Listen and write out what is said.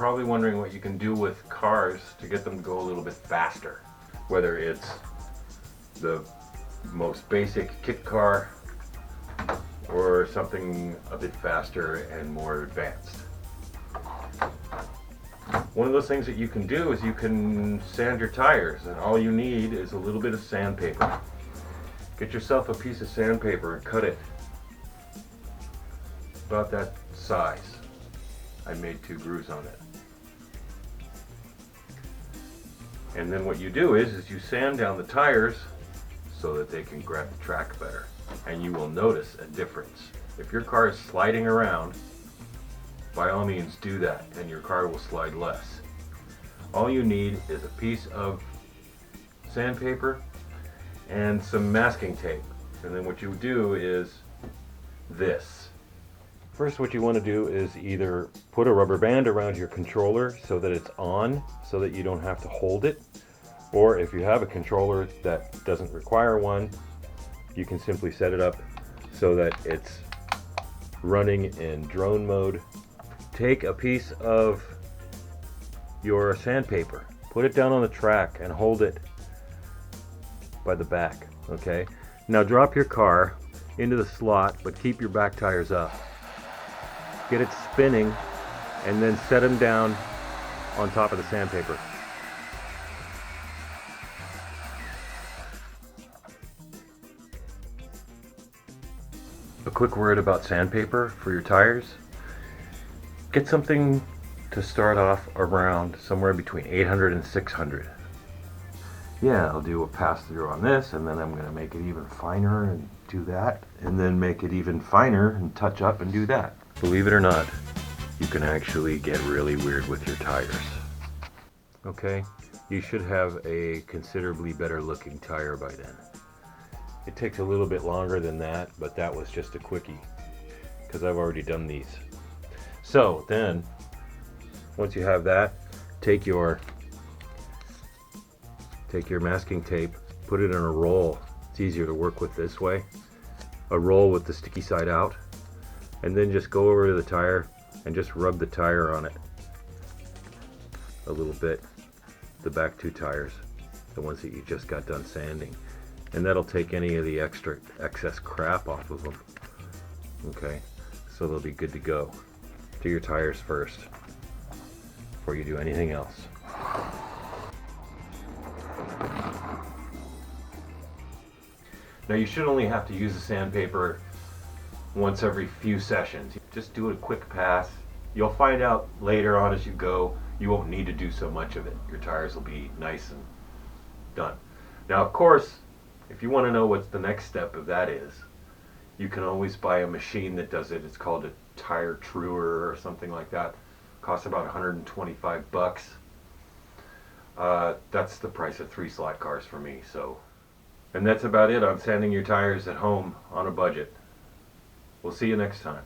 probably wondering what you can do with cars to get them to go a little bit faster. Whether it's the most basic kit car or something a bit faster and more advanced. One of those things that you can do is you can sand your tires, and all you need is a little bit of sandpaper. Get yourself a piece of sandpaper and cut it about that size. I made 2 grooves on it. And then what you do is you sand down the tires so that they can grab the track better. And you will notice a difference. If your car is sliding around, by all means do that, and your car will slide less. All you need is a piece of sandpaper and some masking tape. And then what you do is this. First, what you want to do is either put a rubber band around your controller so that it's on, so that you don't have to hold it. Or if you have a controller that doesn't require one, you can simply set it up so that it's running in drone mode. Take a piece of your sandpaper, put it down on the track and hold it by the back, okay? Now drop your car into the slot, but keep your back tires up. Get it spinning and then set them down on top of the sandpaper. A quick word about sandpaper for your tires. Get something to start off around somewhere between 800 and 600. Yeah, I'll do a pass through on this, and then I'm going to make it even finer and do that, and then make it even finer and touch up and do that. Believe it or not, you can actually get really weird with your tires. Okay, you should have a considerably better looking tire by then. It takes a little bit longer than that, but that was just a quickie because I've already done these. So then, once you have that, take your masking tape, put it in a roll. It's easier to work with this way. A roll with the sticky side out, and then just go over to the tire and just rub the tire on it a little bit. The back 2 tires, the ones that you just got done sanding. And that'll take any of the excess crap off of them. Okay, so they'll be good to go. Do your tires first before you do anything else. Now you should only have to use the sandpaper once every few sessions. Just do a quick pass. You'll find out later on as you go, you won't need to do so much of it. Your tires will be nice and done. Now of course, if you want to know what the next step of that is, you can always buy a machine that does it. It's called a tire truer or something like that. Costs about 125 bucks. That's the price of 3 slot cars for me. So, and that's about it on sanding your tires at home on a budget. We'll see you next time.